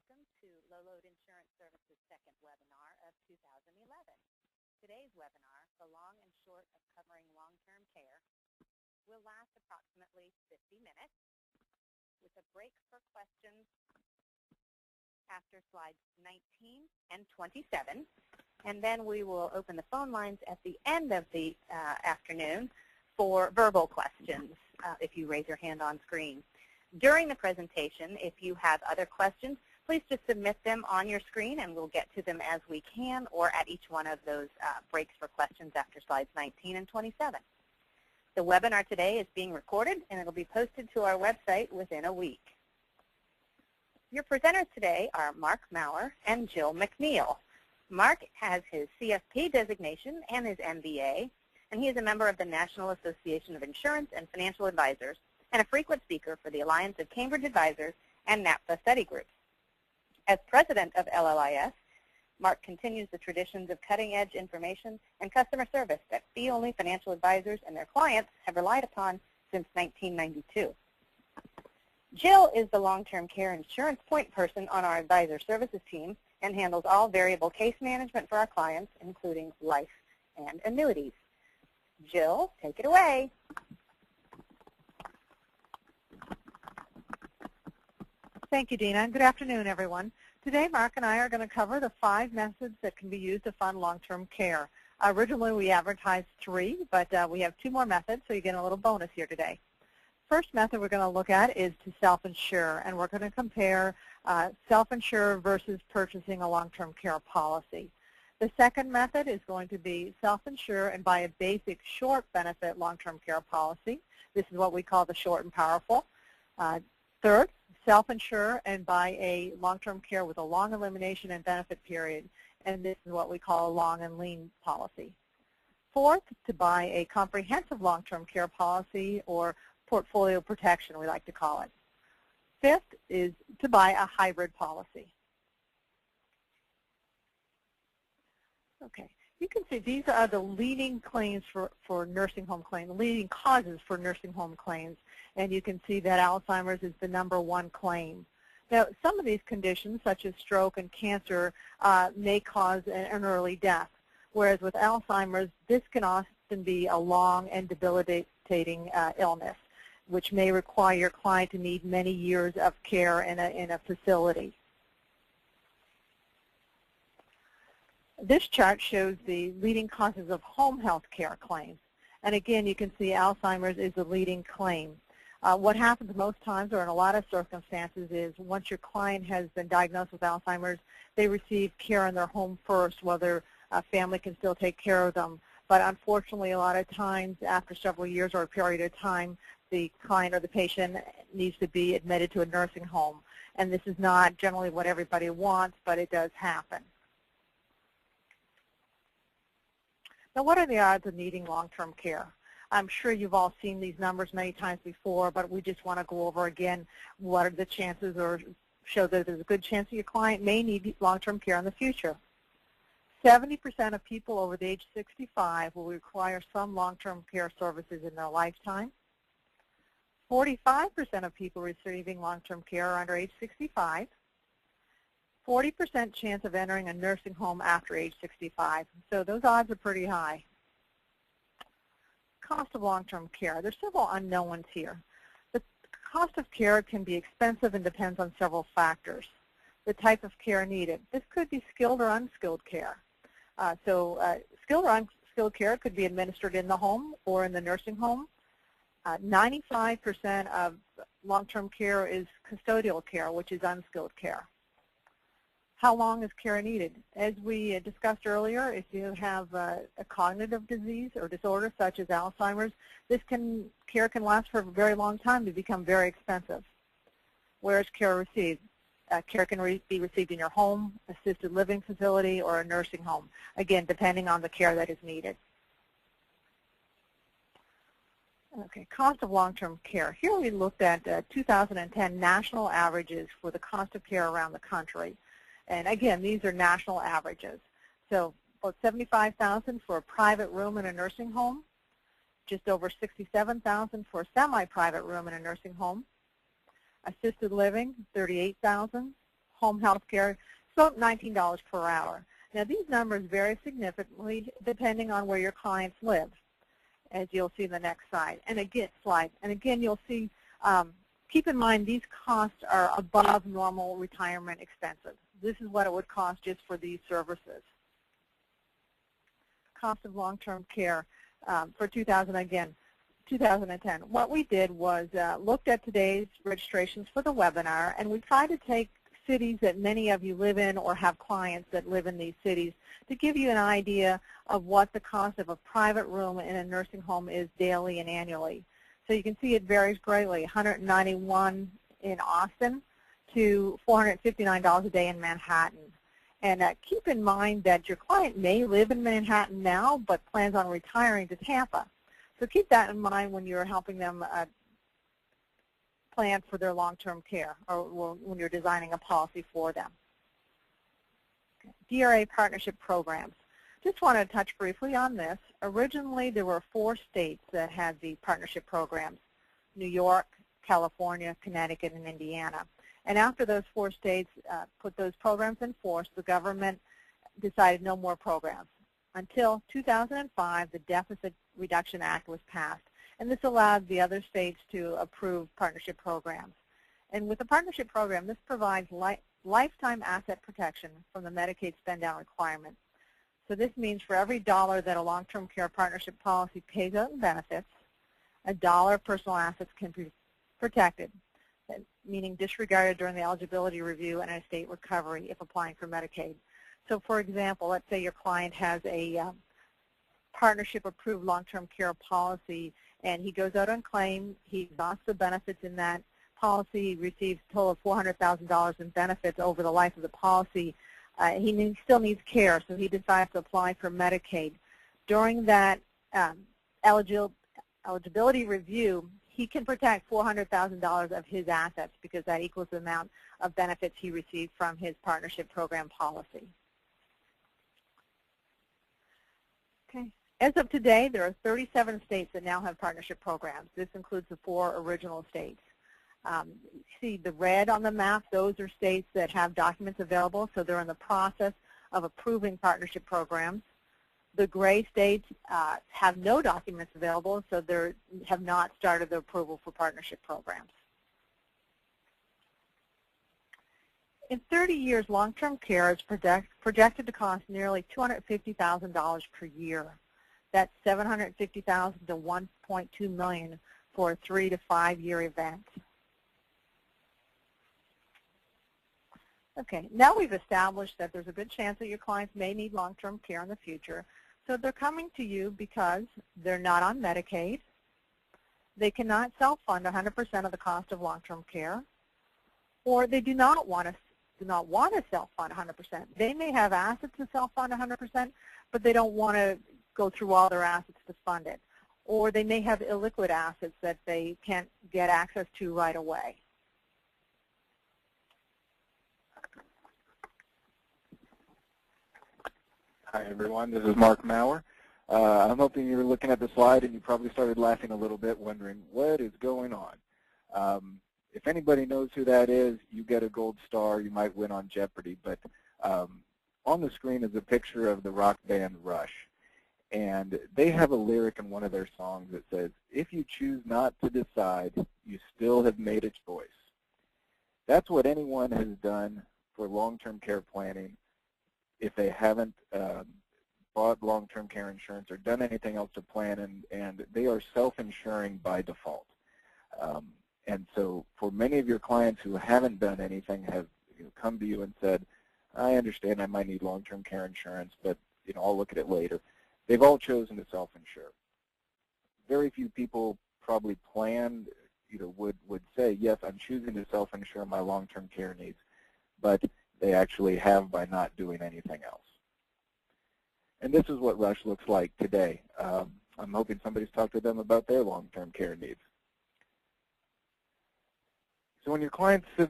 Welcome to Low Load Insurance Services' second webinar of 2011. Today's webinar, The Long and Short of Covering Long-Term Care, will last approximately 50 minutes with a break for questions after slides 19 and 27. And then we will open the phone lines at the end of the afternoon for verbal questions if you raise your hand on screen. During the presentation, if you have other questions, please just submit them on your screen and we'll get to them as we can or at each one of those breaks for questions after slides 19 and 27. The webinar today is being recorded and it will be posted to our website within a week. Your presenters today are Mark Maurer and Jill MacNeil. Mark has his CFP designation and his MBA, and he is a member of the National Association of Insurance and Financial Advisors and a frequent speaker for the Alliance of Cambridge Advisors and NAPFA study groups. As president of LLIS, Mark continues the traditions of cutting-edge information and customer service that fee-only financial advisors and their clients have relied upon since 1992. Jill is the long-term care insurance point person on our advisor services team and handles all variable case management for our clients, including life and annuities. Jill, take it away. Thank you, Dina, and good afternoon, everyone. Today, Mark and I are going to cover the 5 methods that can be used to fund long-term care. Originally, we advertised 3, but we have 2 more methods, so you get a little bonus here today. First method we're going to look at is to self-insure, and we're going to compare self-insure versus purchasing a long-term care policy. The second method is going to be self-insure and buy a basic short benefit long-term care policy. This is what we call the short and powerful. Third, self-insure and buy a long-term care with a long elimination and benefit period, and this is what we call a long and lean policy. Fourth, to buy a comprehensive long-term care policy or portfolio protection, we like to call it. Fifth is to buy a hybrid policy. Okay, you can see these are the leading claims for nursing home claims, leading causes for nursing home claims. And you can see that Alzheimer's is the #1 claim. Now, some of these conditions, such as stroke and cancer, may cause an early death, whereas with Alzheimer's, this can often be a long and debilitating illness, which may require your client to need many years of care in a facility. This chart shows the leading causes of home health care claims. And again, you can see Alzheimer's is the leading claim. What happens most times, or in a lot of circumstances, is once your client has been diagnosed with Alzheimer's, they receive care in their home first, whether a family can still take care of them. But unfortunately, a lot of times, after several years or a period of time, the client or the patient needs to be admitted to a nursing home. And this is not generally what everybody wants, but it does happen. Now, what are the odds of needing long-term care? I'm sure you've all seen these numbers many times before, but we just want to go over again what are the chances, or show that there's a good chance that your client may need long-term care in the future. 70% of people over the age 65 will require some long-term care services in their lifetime. 45% of people receiving long-term care are under age 65. 40% chance of entering a nursing home after age 65. So those odds are pretty high. Cost of long-term care. There's several unknowns here. The cost of care can be expensive and depends on several factors. The type of care needed. This could be skilled or unskilled care. Skilled or unskilled care could be administered in the home or in the nursing home. 95% of long-term care is custodial care, which is unskilled care. How long is care needed? As we discussed earlier, if you have a cognitive disease or disorder such as Alzheimer's, care can last for a very long time to become very expensive. Where is care received? Care can be received in your home, assisted living facility, or a nursing home, again, depending on the care that is needed. Okay, cost of long-term care. Here we looked at 2010 national averages for the cost of care around the country. And again, these are national averages. So about $75,000 for a private room in a nursing home, just over $67,000 for a semi-private room in a nursing home, assisted living, $38,000, home health care, it's about $19 per hour. Now, these numbers vary significantly depending on where your clients live, as you'll see in the next slide. And again, you'll see, keep in mind these costs are above normal retirement expenses. This is what it would cost just for these services. Cost of long-term care for 2010. What we did was looked at today's registrations for the webinar, and we tried to take cities that many of you live in or have clients that live in these cities to give you an idea of what the cost of a private room in a nursing home is daily and annually. So you can see it varies greatly, $191 in Austin to $459 a day in Manhattan. And keep in mind that your client may live in Manhattan now but plans on retiring to Tampa. So keep that in mind when you're helping them plan for their long-term care or when you're designing a policy for them. DRA partnership programs. Just want to touch briefly on this. Originally, there were 4 states that had the partnership programs: New York, California, Connecticut, and Indiana. And after those 4 states put those programs in force, the government decided no more programs. Until 2005, the Deficit Reduction Act was passed, and this allowed the other states to approve partnership programs. And with the partnership program, this provides lifetime asset protection from the Medicaid spend-down requirement. So this means for every dollar that a long-term care partnership policy pays out in benefits, $1 of personal assets can be protected, meaning disregarded during the eligibility review and a state recovery if applying for Medicaid. So for example, let's say your client has a partnership-approved long-term care policy, and he goes out on claim, he exhausts the benefits in that policy, receives a total of $400,000 in benefits over the life of the policy. He still needs care, so he decides to apply for Medicaid. During that eligibility review, he can protect $400,000 of his assets because that equals the amount of benefits he received from his partnership program policy. Okay. As of today, there are 37 states that now have partnership programs. This includes the 4 original states. See the red on the map, those are states that have documents available, so they're in the process of approving partnership programs. The gray states have no documents available, so they have not started the approval for partnership programs. In 30 years, long-term care is projected to cost nearly $250,000 per year. That's $750,000 to $1.2 million for a 3 to 5 year event. Okay, now we've established that there's a good chance that your clients may need long-term care in the future. So they're coming to you because they're not on Medicaid, they cannot self-fund 100% of the cost of long-term care, or they do not want to self-fund 100%. They may have assets to self-fund 100%, but they don't want to go through all their assets to fund it. Or they may have illiquid assets that they can't get access to right away. Hi everyone, this is Mark Maurer. I'm hoping you were looking at the slide and you probably started laughing a little bit, wondering what is going on. If anybody knows who that is, you get a gold star. You might win on Jeopardy. But on the screen is a picture of the rock band Rush. And they have a lyric in one of their songs that says, "If you choose not to decide, you still have made a choice." That's what anyone has done for long-term care planning if they haven't bought long-term care insurance or done anything else to plan, and they are self-insuring by default. And so for many of your clients who haven't done anything have come to you and said, "I understand I might need long-term care insurance, but I'll look at it later." They've all chosen to self-insure. Very few people probably planned, would say, "Yes, I'm choosing to self-insure my long-term care needs," but they actually have by not doing anything else. And this is what Rush looks like today. I'm hoping somebody's talked to them about their long-term care needs. So when your clients